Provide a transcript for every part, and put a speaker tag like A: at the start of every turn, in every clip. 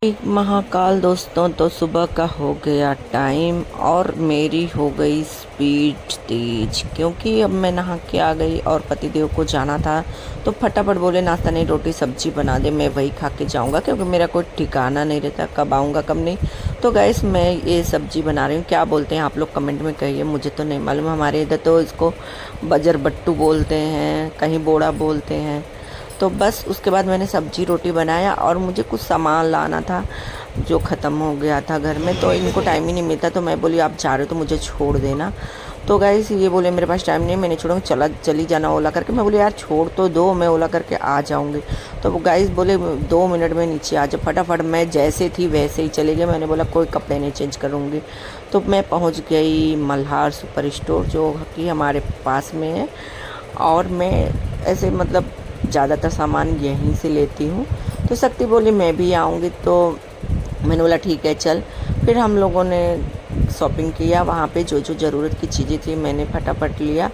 A: एक महाकाल दोस्तों, तो सुबह का हो गया टाइम और मेरी हो गई स्पीड तेज, क्योंकि अब मैं नहा के आ गई और पतिदेव को जाना था। तो फटाफट बोले नाश्ता नहीं, रोटी सब्जी बना दे, मैं वही खा के जाऊंगा, क्योंकि मेरा कोई ठिकाना नहीं रहता कब आऊँगा कब नहीं। तो गैस मैं ये सब्जी बना रही हूँ। क्या बोलते हैं आप लोग कमेंट में कहिए, मुझे तो नहीं मालूम। हमारे इधर तो इसको बजर बट्टू बोलते हैं, कहीं बोड़ा बोलते हैं। तो बस उसके बाद मैंने सब्जी रोटी बनाया और मुझे कुछ सामान लाना था जो ख़त्म हो गया था घर में। तो इनको टाइम ही नहीं मिलता, तो मैं बोली आप जा रहे हो तो मुझे छोड़ देना। तो गाइस ये बोले मेरे पास टाइम नहीं, मैंने छोड़ूंगा, चली जाना ओला करके। मैं बोली यार छोड़ तो दो, मैं ओला करके आ जाऊंगी। तो वो गाइस बोले 2 मिनट में नीचे आ जाओ। फटाफट मैं जैसे थी वैसे ही चली गई। मैंने बोला कोई कपड़े नहीं चेंज करूँगी। तो मैं पहुँच गई मल्हार सुपर स्टोर, जो कि हमारे पास में है। और मैं ऐसे मतलब ज़्यादातर सामान यहीं से लेती हूँ। तो शक्ति बोली मैं भी आऊँगी, तो मैंने बोला ठीक है चल। फिर हम लोगों ने शॉपिंग किया। वहाँ पे जो जो ज़रूरत की चीज़ें थी मैंने फटाफट लिया।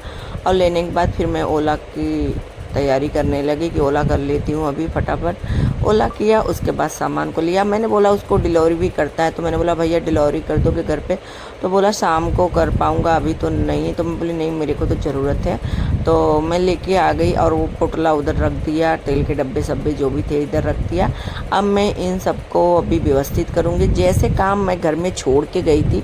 A: और लेने के बाद फिर मैं ओला की तैयारी करने लगी कि ओला कर लेती हूँ अभी फटाफट। ओला किया, उसके बाद सामान को लिया। मैंने बोला उसको डिलीवरी भी करता है, तो मैंने बोला भैया डिलीवरी कर दोगे घर पे? तो बोला शाम को कर पाऊँगा, अभी तो नहीं। तो मैं बोली नहीं, मेरे को तो ज़रूरत है। तो मैं लेके आ गई और वो पोटला उधर रख दिया, तेल के डब्बे सब्बे जो भी थे इधर रख दिया। अब मैं इन सबको अभी व्यवस्थित करूँगी। जैसे काम मैं घर में छोड़ के गई थी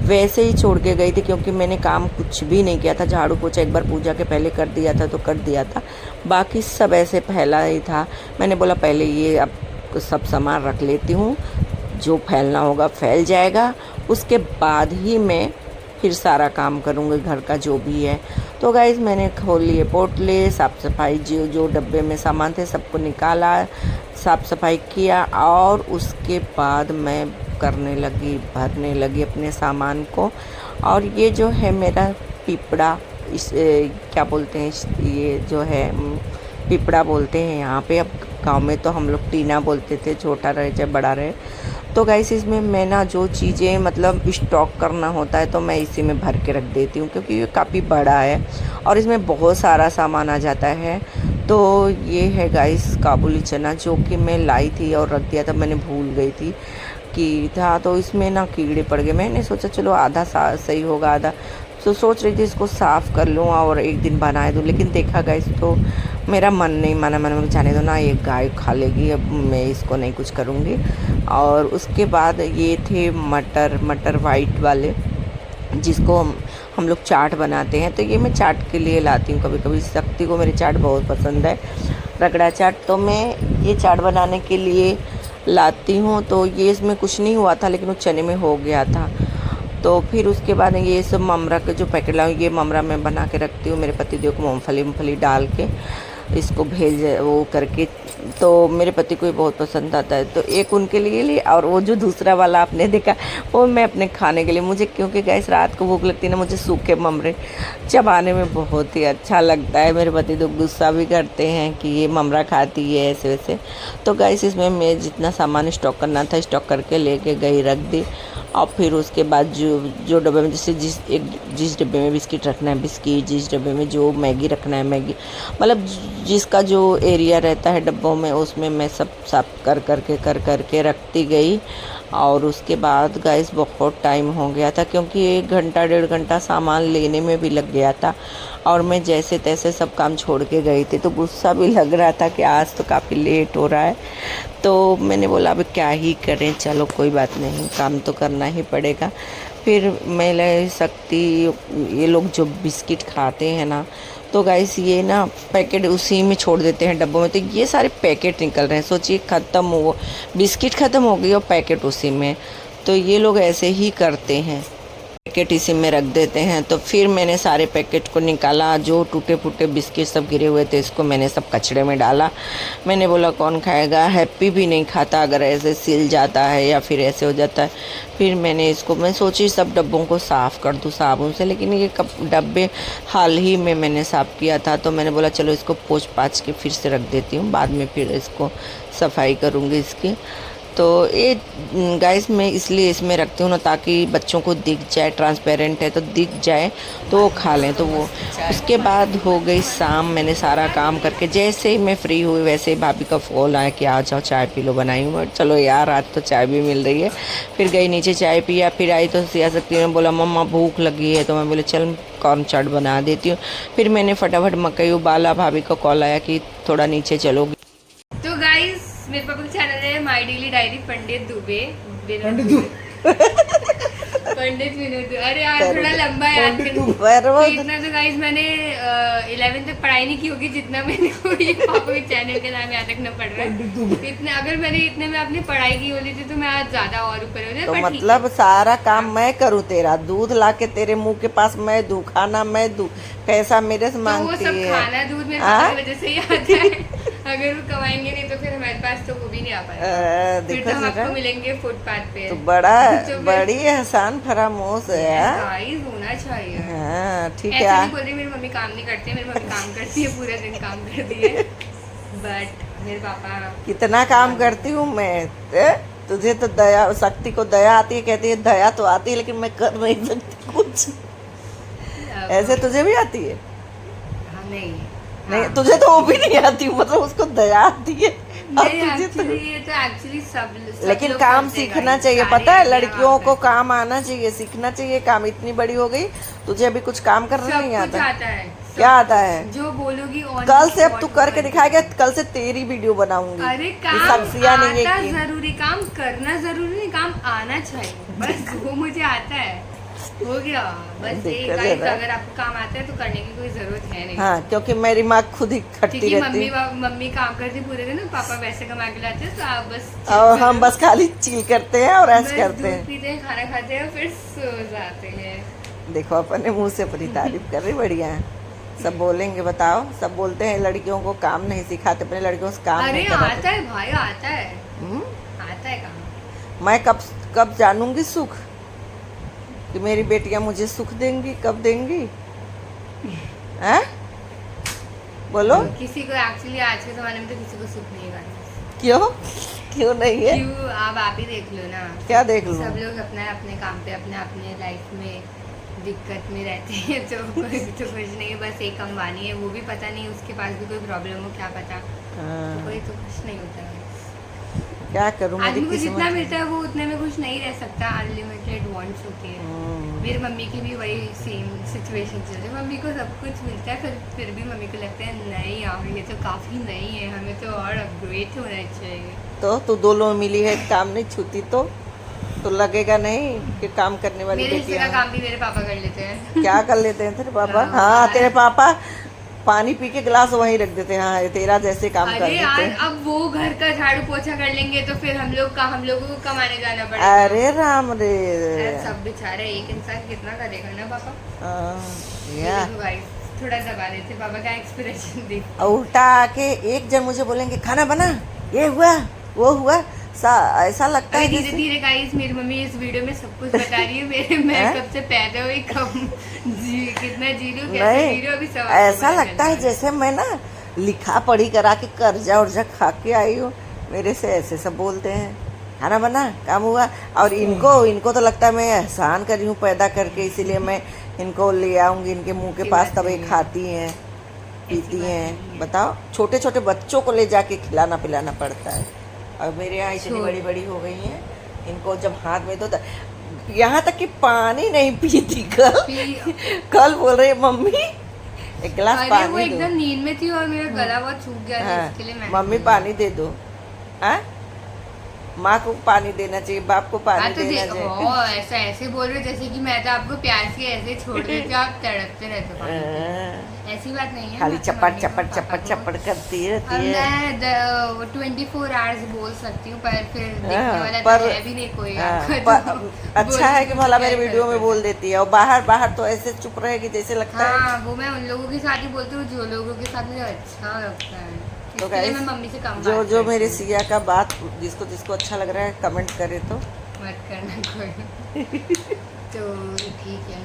A: वैसे ही छोड़ के गई थी, क्योंकि मैंने काम कुछ भी नहीं किया था। झाड़ू पोछा एक बार पूजा के पहले कर दिया था तो कर दिया था, बाकी सब ऐसे फैला ही था। मैंने बोला पहले ये अब सब सामान रख लेती हूँ, जो फैलना होगा फैल जाएगा, उसके बाद ही मैं फिर सारा काम करूँगी घर का जो भी है। तो गाइज़ मैंने खोल लिए पोटले, साफ़ सफाई जो जो डब्बे में सामान थे सबको निकाला, साफ़ सफाई किया। और उसके बाद मैं करने लगी, भरने लगी अपने सामान को। और ये जो है मेरा पिपड़ा, क्या बोलते हैं ये जो है पिपड़ा बोलते हैं यहाँ पे। अब गांव में तो हम लोग टीना बोलते थे, छोटा रहे चाहे बड़ा रहे। तो गाइस इसमें मैं ना जो चीज़ें मतलब स्टॉक करना होता है तो मैं इसी में भर के रख देती हूँ, क्योंकि ये काफ़ी बड़ा है और इसमें बहुत सारा सामान आ जाता है। तो ये है गाइस काबुली चना, जो कि मैं लाई थी और रख दिया था, मैंने भूल गई थी कि था। तो इसमें ना कीड़े पड़ गए। मैंने सोचा चलो आधा सही होगा, आधा तो सोच रही थी इसको साफ़ कर लूँ और एक दिन बनाए दूँ। लेकिन देखा गाइस तो मेरा मन नहीं माना, मैंने जाने दो ना, ये गाय खा लेगी, अब मैं इसको नहीं कुछ करूँगी। और उसके बाद ये थे मटर वाइट वाले, जिसको हम लोग चाट बनाते हैं। तो ये मैं चाट के लिए लाती हूँ कभी कभी। शक्ति को मेरी चाट बहुत पसंद है, रगड़ा चाट। तो मैं ये चाट बनाने के लिए लाती हूँ। तो ये इसमें कुछ नहीं हुआ था, लेकिन वो चने में हो गया था। तो फिर उसके बाद ये सब ममरा के जो पैकेट लाऊँ, ये ममरा मैं बना के रखती हूँ मेरे पतिदेव को मूँगफली डाल के इसको भेज वो करके। तो मेरे पति को ये बहुत पसंद आता है, तो एक उनके लिए ली। और वो जो दूसरा वाला आपने देखा वो मैं अपने खाने के लिए, मुझे क्योंकि गैस रात को भूख लगती है ना, मुझे सूखे ममरे चबाने में बहुत ही अच्छा लगता है। मेरे पति तो गुस्सा भी करते हैं कि ये ममरा खाती है ऐसे वैसे। तो गैस इसमें मैं जितना सामान स्टॉक करना था स्टॉक करके लेके गई, रख दी। और फिर उसके बाद जो जो डब्बे में जैसे जिस डब्बे में बिस्किट रखना है बिस्किट, जिस डब्बे में जो मैगी रखना है मैगी, मतलब जिसका जो एरिया रहता है डब्बों में, उसमें मैं सब साफ कर करके रखती गई। और उसके बाद गाइस बहुत टाइम हो गया था, क्योंकि 1 घंटा 1.5 घंटा सामान लेने में भी लग गया था। और मैं जैसे तैसे सब काम छोड़ के गई थी, तो गुस्सा भी लग रहा था कि आज तो काफ़ी लेट हो रहा है। तो मैंने बोला अब क्या ही करें, चलो कोई बात नहीं, काम तो करना ही पड़ेगा। फिर मैं ले सकती, ये लोग जो बिस्किट खाते हैं ना, तो गाइस ये ना पैकेट उसी में छोड़ देते हैं डब्बों में। तो ये सारे पैकेट निकल रहे हैं, सोचिए ख़त्म हो, बिस्किट ख़त्म हो गई और पैकेट उसी में। तो ये लोग ऐसे ही करते हैं, पैकेट इसी में रख देते हैं। तो फिर मैंने सारे पैकेट को निकाला, जो टूटे फूटे बिस्किट सब गिरे हुए थे इसको मैंने सब कचड़े में डाला। मैंने बोला कौन खाएगा, हैप्पी भी नहीं खाता अगर ऐसे सिल जाता है या फिर ऐसे हो जाता है। फिर मैं सोची सब डब्बों को साफ़ कर दूँ साबुन से, लेकिन ये डब्बे हाल ही में मैंने साफ़ किया था। तो मैंने बोला चलो इसको पोंछ पाछ के फिर से रख देती हूँ, बाद में फिर इसको सफाई करूँगी इसकी। तो ये गाइस मैं इसलिए इसमें रखती हूँ ना, ताकि बच्चों को दिख जाए, ट्रांसपेरेंट है तो दिख जाए तो वो खा लें। तो वो उसके बाद हो गई शाम, मैंने सारा काम करके जैसे ही मैं फ्री हुई वैसे ही भाभी का फ़ोन आया कि आ जाओ चाय पी लो, बनाई हूँ। बट चलो यार आज तो चाय भी मिल रही है। फिर गई नीचे चाय पिया, फिर आई तो सिया सकती ने बोला मम्मा भूख लगी है, तो मैं बोले चल कॉर्न चाट बना देती हूँ। फिर मैंने फटाफट मकई उबाला, भाभी का कॉल आया कि थोड़ा नीचे चलोगी।
B: तो गाइस मेरे पापा का चैनल है माय डेली डायरी पंडित दुबे। पंडित विनोद, अरे यार थोड़ा लंबा याद कर। तो इतना तो गाइस मैंने 11 तक पढ़ाई नहीं की होगी जितना मैंने ये पापा के चैनल के नाम याद रखना पड़ रहा है। इतने अगर मैंने इतने में अपनी पढ़ाई की होती थी तो मैं आज ज्यादा और ऊपर हो जाए।
A: तो मतलब सारा काम मैं करूँ तेरा, दूध ला के तेरे मुंह के पास मैं दूं, खाना मैं दूं, पैसा मेरे से मांगती है।
B: वो सब खाना दूध मेरे पापा की वजह से ही आता है। अगर वो कमाएंगे नहीं तो फिर हमारे पास तो वो भी नहीं आ पाएगा। फिर तो हम आपको मिलेंगे फुटपाथ पे।
A: तो बड़ी एहसान फरामोश है।
B: गाइस होना चाहिए।
A: हाँ ठीक
B: ऐसे
A: है।
B: नहीं बोल रही मेरी मम्मी काम नहीं करती है, मेरी मम्मी काम करती है, पूरा दिन काम करती है। बट मेरे पापा
A: कितना काम करती हूँ मैं। तुझे तो दया, शक्ति को दया आती है, कहती है दया तो आती है लेकिन मैं कर नहीं सकती कुछ। ऐसे तुझे भी आती है?
B: हाँ, नहीं
A: नहीं तुझे तो वो भी नहीं आती, मतलब उसको दया आती है।
B: एक्चुअली सब
A: लेकिन काम सीखना चाहिए, पता है लड़कियों को काम आना चाहिए, सीखना चाहिए काम। इतनी बड़ी हो गई तुझे अभी कुछ काम करना नहीं आता
B: है।
A: क्या आता है?
B: जो बोलोगी
A: कल से अब तू करके दिखाएगा, कल से तेरी वीडियो बनाऊंगी।
B: अरे काम आता जरूरी, काम करना जरूरी नहीं, काम आना चाहिए बस। वो मुझे आता है, हो गया बस। अगर आपको काम आता है तो करने की कोई जरूरत है नहीं।
A: हाँ, क्योंकि मेरी माँ खुद ही खटती रहती है।
B: मम्मी काम करती पूरे दिन, पापा वैसे कमा के लाते हैं, तो आप बस
A: और हम बस खाली चिल करते हैं और ऐसे करते हैं,
B: पीते हैं, खाना खाते हैं, फिर सो जाते हैं।
A: देखो अपने मुंह से अपनी तारीफ कर रही, बढ़िया है। सब बोलेंगे, बताओ, सब बोलते हैं लड़कियों को काम नहीं सिखाते, अपने लड़कियों से काम नहीं कराते।
B: आता है भाई, आता है, आता है काम।
A: मैं कब जानूंगी सुख कि मेरी बेटियां मुझे सुख देंगी, कब देंगी? हैं? बोलो।
B: किसी को एक्चुअली आज के जमाने में तो किसी को सुख नहीं है।
A: क्यों नहीं है?
B: क्यों आप ही देख लो ना।
A: क्या देख लो?
B: सब लोग अपने अपने काम पे अपने लाइफ में दिक्कत में रहते हैं, तो कोई तो कुछ नहीं है, बस एक अंबानी है, वो भी पता नहीं उसके पास भी कोई प्रॉब्लम हो, क्या पता। तो कोई तो कुछ नहीं होता है।
A: क्या करूं,
B: आदमी को जितना मिलता है वो उतने में खुश नहीं रह सकता, अनलिमिटेड वांट्स होती है। मेरी मम्मी की भी वही सेम सिचुएशन चल रही है, मम्मी को सब कुछ मिलता है, फिर भी मम्मी को लगता है नहीं यार ये तो काफ़ी नहीं है, हमें तो और अपग्रेड होना चाहिए।
A: तो तू दो लोग मिली है, काम नहीं छूती तो लगेगा नहीं कि काम करने वाली बेटी है।
B: काम भी मेरे पापा कर लेते हैं।
A: क्या कर लेते हैं तेरे पापा? हाँ तेरे पापा पानी पी के गिलास वहीं रख देते हैं। हाँ तेरा जैसे काम कर देते हैं।
B: अब वो घर का झाड़ू पोछा कर लेंगे तो फिर हम लोगों को कमाने जाना पड़ेगा।
A: अरे राम रे,
B: सब बेचारे, एक इंसान कितना करेगा ना पापा।
A: यार
B: थोड़ा दबा देते पापा का एक्सप्रेशन देख।
A: उल्टा आके एक जन मुझे बोलेंगे खाना बना, ये हुआ वो हुआ, ऐसा लगता है
B: धीरे धीरे गाइस मेरी मम्मी इस वीडियो में सब कुछ बता रही है। मैं कब से पैदा हुई, कब कितना जी रही हूँ, कैसे जी रही हूँ, अभी सब
A: ऐसा लगता है जैसे मैं ना लिखा पढ़ी करा के कर्जा उर्जा खा के आई हूँ। मेरे से ऐसे सब बोलते हैं, खाना बना, काम हुआ। और इनको तो लगता है मैं एहसान करी हूँ पैदा करके, इसीलिए मैं इनको ले आऊंगी इनके मुंह के पास, तब ये खाती हैं पीती हैं। बताओ, छोटे छोटे बच्चों को ले जाके खिलाना पिलाना पड़ता है। और मेरे यहाँ इतनी बड़ी बड़ी हो गई हैं, इनको जब हाथ में तो यहाँ तक कि पानी नहीं पीती। कल बोल रही मम्मी एक गिलास पानी दो।
B: वो एकदम नींद में थी और मेरा गला बहुत सूख गया था, इसके लिए मैंने
A: मम्मी पानी दे दो। माँ को पानी देना चाहिए, बाप को पानी देना चाहिए।
B: ऐसा ऐसे बोल रहे जैसे कि मैं तो आपको प्यार से ऐसे छोड़ देती, आप तड़पते रहते हो। ऐसी बात नहीं है,
A: खाली चपट चपट चपट चपट करती रहती है।
B: मैं 24 आवर्स बोल सकती हूँ, पर फिर देखने वाला तो है भी नहीं कोई।
A: अच्छा है कि भला मेरे वीडियो में बोल देती है, और बाहर तो ऐसे चुप रहेगी जैसे लगता है।
B: हाँ, वो मैं उन लोगों के साथ ही बोलती हूँ जो लोगों के साथ मुझे अच्छा लगता है। तो मैं मम्मी से कम
A: जो मेरे सिया का बात जिसको अच्छा लग रहा है कमेंट करे तो
B: मत करना कोई। तो ठीक है।